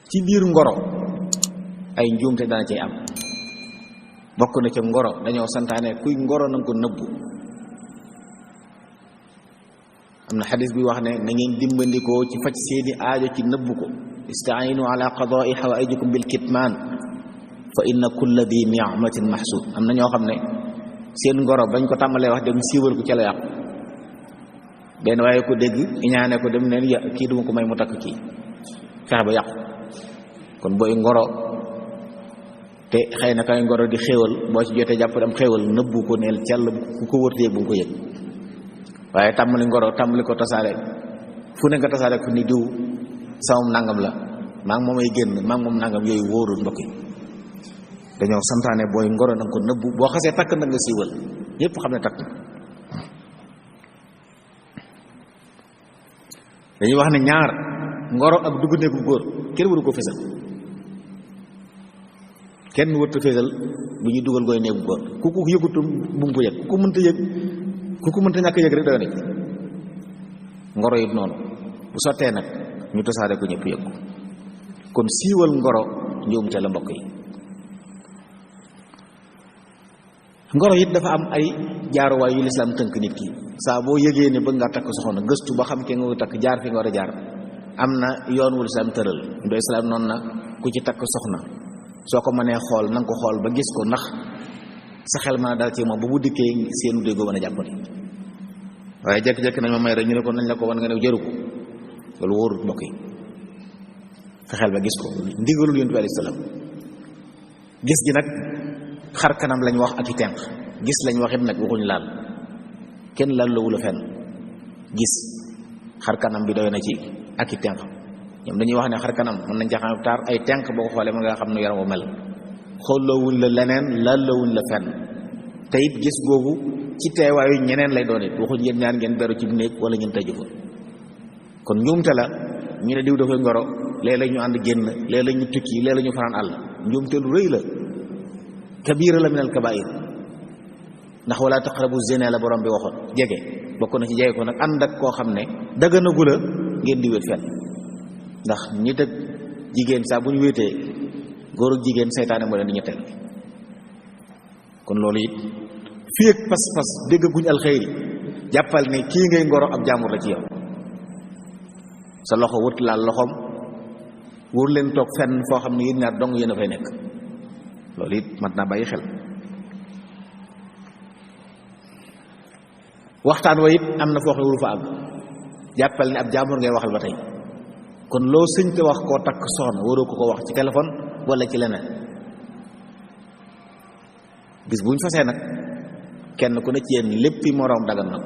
ci biir ngoro ay njuumte dana cay am bokk na ca ngoro dañoo santaane kuy ngoro na nga ko nëbbu. am na xadis bi wax ne na ngeen dimbandikoo ci faj seeni aajo ci nëbbu ko istaayinu ala qadaai xawaijikum bil kitmaan fa inna kulla di ni'matin mahsud. am na ñoo xam ne seen ngoro bañ ko tàmbalee wax dem siiwal ko ca la yàqu. benn waaye ko dégg iñaane ko dem neen ya kii duma ko may mu takk kii fexe ba yàqu. kon booy ngoro te xëy na kay ngoro di xéewal boo ci jotee jàpp am xéewal nëbbu ko neel cell ku ko wërte yëg bu nga ko yëg. waaye tàmbali ngoro tàmbali ko tasaare fu ne nga tasaare fu ni diw samam nangam la maa ngi moom ay génn maa ngi moom nangam yooyu wóorul mbokk yi. dañoo santaane booy ngoro na nga ko nëbbu boo xasee takk na nga siiwal ñëpp xam ne takk na. dañuy wax ne ñaar ngoro ak dugg néegu góor kenn waru ko fésal kenn wërta fésal bu ñuy dugal gooy néegu góor ku ko yëgutu bu mu ko yëg ku ko mënta yëg ku ko mënta ñàkk yëg rek doy na ci. ngoro yi noonu bu sottee nag ñu tasaare ko ñëpp yëg ko. kon siiwal ngoro njuum ca la mbokk yi. ngoro it dafa am ay jaaruwaay yu lislaam tënk nit ki saa boo yëgee ne bëgg nga takk soxna gëstu ba xam ke nga takk jaar fi nga war a jaar am na yoon wu lislaam tëral. du islaam noonu na ku ci takk soxna soo ko mënee xool na nga ko xool ba gis ko ndax sa xel mën a dal ci moom ba bu dikkee seenu déggoo mën a jàppale. waaye jekk-jekk nañ ma may rek ñu ne ko nañ la ko wan nga ne jëru ko loolu wóorul mbokk yi. fexeel ba gis ko ndigalul yonent bi alayhi salaam. gis gi nag xar kanam lañ wax ak i tenq gis lañ wax it nag waxuñ laal kenn laal la wula fenn gis xar kanam bi doy na ci ak i tenq. ñoom dañuy wax ne xar kanam mën nañ ca xam taar ay tenq boo ko xoolee mën nga xam nu yaram wa mel. xoolloowuñ la leneen laal lawuñ la fenn te it gis googu ci teewaayu ñeneen lay doon it waxuñ yéen ñaar ngeen beru ci néeg wala ngeen tëju ko. kon njuumte la ñu ne diw dafay ngoro léeg-léeg ñu ànd génn léeg-léeg ñu tukki léeg-léeg ñu fanaan àll njuumte lu rëy la. kabira la min al kabair ndax wala taqrabu zina la borom bi waxoon jege bokk na ci jege ko nag ànd ak koo xam ne dagganagu la ngeen di wéet fenn ndax nit ak jigéen saa bu ñu wéetee góor ak jigéen seytaane moo leen di ñetteel. kon loolu it fii ak pas-pas déggaguñ alxeyri jàppal ne kii ngay ngoro ab jàmbur la ci yow. sa loxo wut laal loxoom wóor leen toog fenn foo xam ne yéen ñaar dong yéen a fay nekk. loolu it mat naa bàyyi xel. waxtaan wa it am na foo xam ne wuru fa àgg jàppal ne ab jaambur ngay waxal ba tey. kon loo sëñ te wax koo takk soxna waroo ko wax ci téléphone wala ci leneen. bis buñ fasee nag kenn ku ne ci yéen léppi moroom dagan na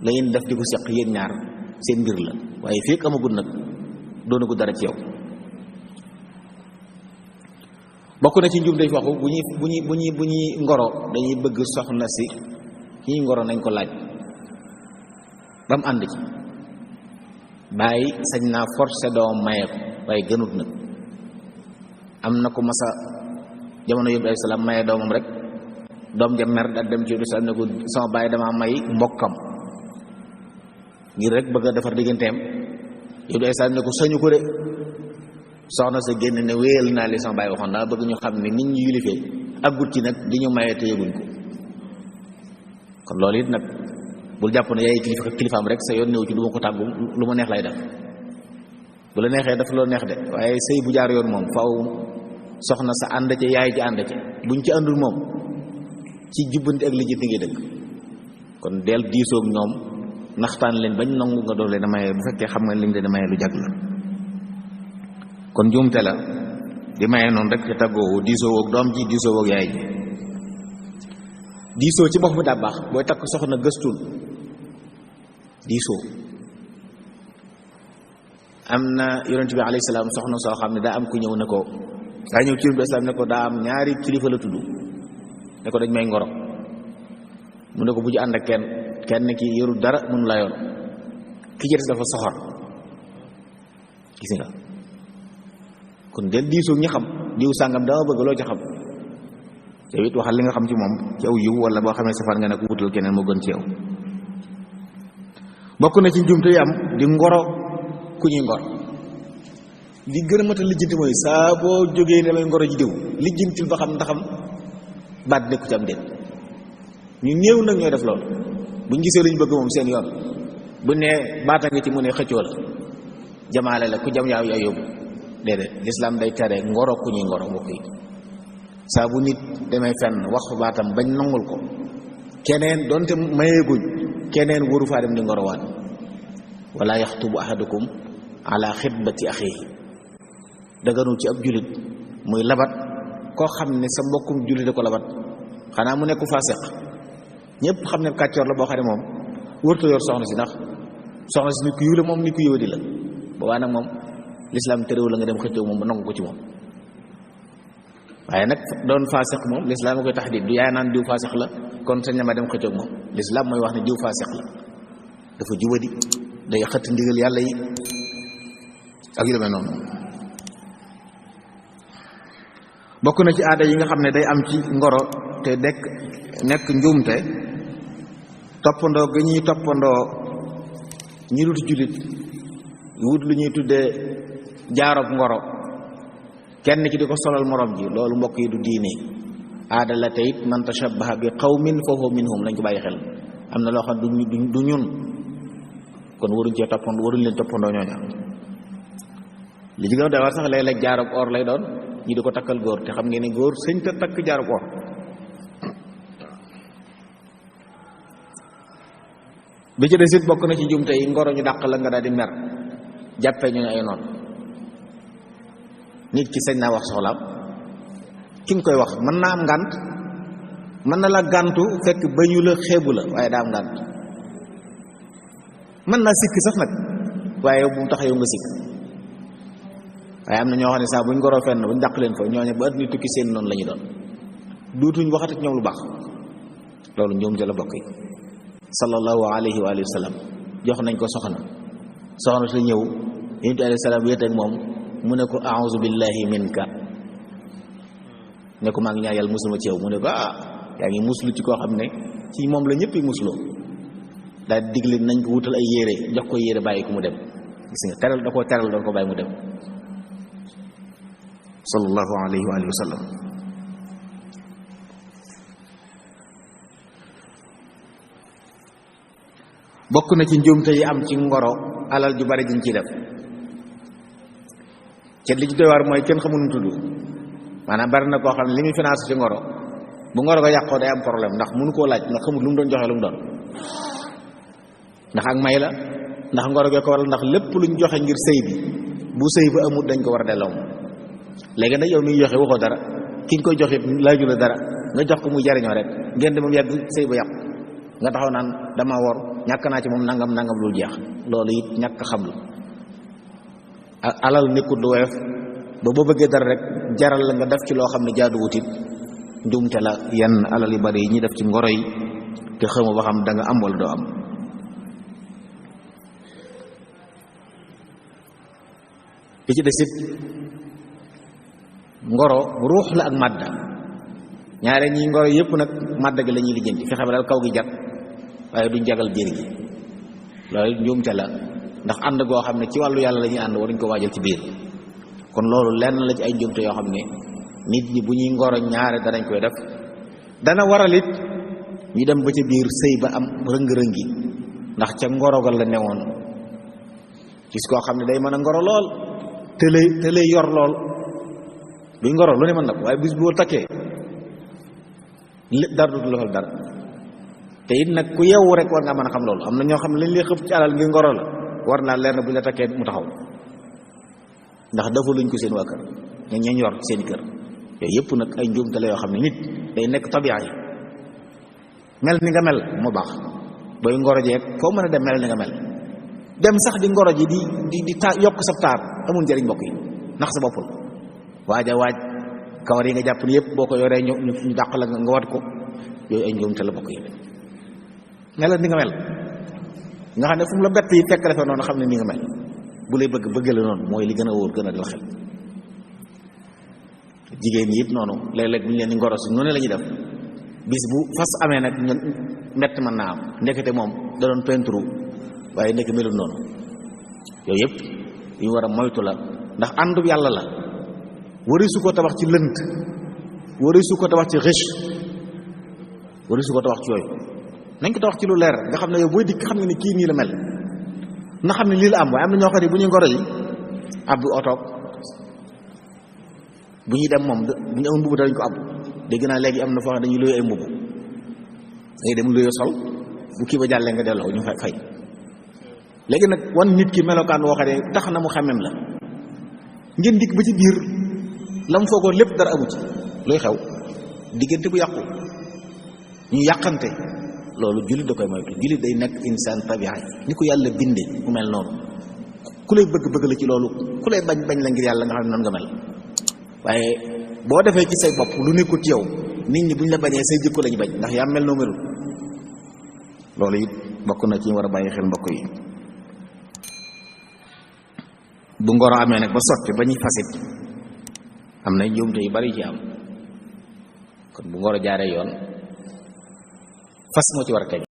la ngeen def di ko seq yéen ñaar seen mbir la waaye fekk amagul nag doonagu dara ci yow. bokk na ci njuum day waxu bu ñuy ngoro dañuy bëgg soxna si ki ñuy ngoro nañ ko laaj ba mu ànd ci. bàyyi sañ naa forcé doom maye ko waaye gënut nag. am na ko masa jamono yóbbu alayhi salaam maye doomam rek doom ja mer daal dem ci yóbbu salaam ne ko sama bàyyi dama may mbokkam ngir rek bëgg a defar digganteem. yóbbu alayhi salaam ne ko sañu ko de. soxna sa génn ne wéyal naa li sama bàyyi waxoon daa bëgg ñu xam ne nit ñi yilifee aggut ci nag di ñu maye te yëguñ ko. kon loolu it nag bul jàpp ne yaay kilifaam rek sa yoon néew ci du ma ko tàggu lu ma neex lay def. bu la neexee daf loo neex de waaye sëy bu jaar yoon moom faaw soxna sa ànd ca yaay ci ànd ca buñ ci àndul moom ci jubbanti ak lijjanti ngay dëgg. kon del diisoog ñoom naxtaan leen bañ nangu nga doon leen a maye bu fekkee xam nga liñ leen a maye lu jag la. kon njuumte la di maye noonu rek te tàggoo diisoo woog doom ji diisoo woog yaay ji. diisoo ci bopp bi daa baax booy takk soxna gëstul diisoo. am na yonent bi alayhi salaam soxna soo xam ne daa am ku ñëw ne ko daa ñëw ci yonent bi islaam ne ko daa am ñaari kilifa la tudd ne ko dañ may ngoro. mu ne ko bu ñu ànd ak kenn ki yorul dara mënu la yoon ki ci des dafa soxor gis nga. kon del diisoo ñi xam diw sàngam dama bëgg loo ci xam yow it waxal li nga xam ci moom ci aw yiw wala boo xamee safaan nga ne ko wutal keneen moo gën ci yow. bokk na ci njumte yi am di ngoro ku ñuy ngor li gën a mat a lijjanti mooy saa boo jógee damay ngoro ji diw lijjantil ba xam ndaxam baat nekku ci am déet ñu néew nag ñooy def loolu buñ gisee lu ñu bëgg moom seen yoon bu ne baata nga ci mu ne xëccoo la jamaale la ku jam yaa yóbbu déedéet lislaam day tere ngoro ku ñuy ngoro mbokk yi saa bu nit demee fenn wax fa baatam bañ nangul ko keneen donte mayeeguñ keneen waru faa dem di ngorowaat wala yaxtubu ahadukum ala xitbati axihi daganul ci ab julit muy labat koo xam ne sa mbokkum julit da ko labat xanaa mu nekku faasiq ñëpp xam ne kàccoor la boo xam ne moom wërta yor soxna si ndax soxna si nit ku yiw la moom nit ku yiwadi la boobaa nag moom lislaam terewu la nga dem xëccoo moom ba nangu ko ci moom waaye nag doon faasiq moom lislaam a koy taxdiid du yaay naan diw faasiq la kon sañ na ma dem xëccoo moom lislaam mooy wax ne diw faasiq la dafa jubadi day xëtt ndigal yàlla yi ak yu demee noonu bokk na ci aada yi nga xam ne day am ci ngoro te nekk njuumte toppandoo ga ñuy toppandoo ñi dut jullit wut lu ñuy tuddee jaarob ngoro kenn ki di ko solal morom ji loolu mbokk yi du diine aada la te it man tashabbaha bi qawmin fa huwa minhum lañ ko bàyyi xel am na loo xam du ñun kon waruñ cee toppandoo waruñ leen toppandoo ñooña li ci gën a doy waar sax léeg-léeg jaarob or lay doon ñi di ko takkal góor te xam ngeen ne góor sëñ te takk jaarob or bi ci des it bokk na ci njumte yi ngoro ñu dàq la nga daal di mer jàppee ñu ne ay noonu nit ki sañ naa wax soxlaam ki nga koy wax mën naa am ngànt mën na la gàntu fekk bañu la xeebu la waaye daa am ngànt mën naa sikk sax nag waaye bu mu tax yow nga sikk waaye am na ñoo xam ne saa buñ ngoroo fenn buñ dàq leen fa ñooñu ba àdduna tukki seen noonu la ñu doon duutuñ waxati ñoom lu baax loolu ñoom ja la bokk yi sallallahu alayhi wa sallam jox nañ ko soxna sa ñëw yonent alayhi salaam wéet ak moom mu ne ko a'uuzu billahi minka ne ko maa ngi ñaan yàlla musul ma ci yow mu ne ko yaa ngi muslu ci koo xam ne ci moom la ñëpp yi musloo daal di digle nañ ko wutal ay yére jox ko yére bàyyi ko mu dem gis nga teral da koo teral doon ko bàyyi mu dem sallallahu alayhi wa sallam bokk na ci njuumte yi am ci ngoro alal ju bari jiñ ciy def te li ci doy waar mooy kenn xamul nu tudd maanaam bari na koo xam ne li muy financé ci ngoro bu ngoro ko yàqoo day am problème ndax mënu koo laaj ndax xamul lu mu doon joxe lu mu doon ndax ak may la ndax ngoro gee ko waral ndax lépp luñ joxe ngir sëy bi bu sëy ba amul dañ ko war a delloo léegi nag yow miy joxe waxoo dara ki nga koy joxe laaju la dara nga jox ko muy jariñoo rek ngeen de moom yàgg sëy ba yàqu nga taxaw naan dama wor ñàkk naa ci moom nangam nangam lu jeex loolu it ñàkk xam la alal nekkul lu woyof ba boo bëggee dara rek jaral la nga def ci loo xam ne jaaduwut it njuumte la yenn alal yu bari yi ñi def ci ngoro yi te xamoo ba xam da nga am wala doo am bi ci desit ngoro ruux la ak madda ñaare ñi ngoro yépp nag madda gi la ñuy lijjanti fexe ba daal kaw gi jag waaye duñ jagal biir gi loolu njuumte la ndax ànd goo xam ne ci wàllu yàlla la ñuy ànd waruñ ko waajal ci biir kon loolu lenn la ci ay njuumte yoo xam ne nit ñi bu ñuy ngoro ñaare danañ koy def dana waral it ñu dem ba ca biir sëy ba am rëng-rëngi ndax ca ngorogal la newoon gis koo xam ne day mën a ngoro lool te lay yor lool buy ngoro lu ne mën na ko waaye bis boo takkee dara du la dara te it nag ku yeewu rek war nga mën a xam loolu am na ñoo xam ne lañ lay xëpp ci alal ngir ngoro la war naa leer na bu ñu la takkee mu taxaw ndax dafa luñ ko seen waa kër ña yor seen kër yooyu yëpp nag ay njuumte la yoo xam ne nit day nekk tabiya yi mel ni nga mel moo baax booy ngoro jeeg foo mën a dem mel ni nga mel dem sax di ngoro ji di yokk sa taar amul njëriñ mbokk yi ndax sa bopp la waaj kawar yi nga jàpp ni yëpp boo ko yoree ñu dàq la nga wat ko yooyu ay njuumte la bokk yi mel ni nga mel nga xam ne fu mu la bett yi fekk defee noonu xam ne ni nga mel bu lay bëgg la noonu mooy li gën a wóor gën a dal xel jigéen ñi it noonu léeg-léeg bu ñu leen di ngoro si noonu la ñuy def bis bu fas amee nag mbett mën naa am ndekete moom da doon peinture waaye nekk melul noonu yooyu yëpp yu war a moytu la ndax àndub yàlla la warisu ko tabax ci lënt warisu ko tabax ci rëcc warisu ko tabax ci yooyu nañ ko tabax ci lu leer nga xam ne yow booy dikk xam nga ne kii nii la mel na xam ne lii la am waaye am na ñoo xam ne bu ñuy ngoro yi abbu otoog bu ñuy dem moom bu ñu amul mbubb dañ ko abbu dégg naa léegi am na foo xam ne dañuy luye ay mbubb ngay dem luye sol bu kii ba jàllee nga delloo ñu fay léegi nag wan nit ki melokaan woo xam ne tax na mu xamem la ngeen dikk ba ci biir la mu foogoon lépp dara amu ci luy xew diggante bu yàqu ñu yàqante loolu jullit da koy moytu jullit day nekk insaan tabia ni ko yàlla binde mu mel noonu ku lay bëgg la ci loolu ku lay bañ la ngir yàlla nga xam ne noonu nga mel waaye boo defee ci say bopp lu nekkul ci yow nit ñi buñ la bañee say jikko lañu bañ ndax yaa mel noo melul loolu it bokk na ci war a bàyyi xel mbokk yi bu ngoro amee nag ba sotti ba ñuy fasit am na njuumte yu bari ci am kon bu ngoro jaaree yoon fas moo ci war a teg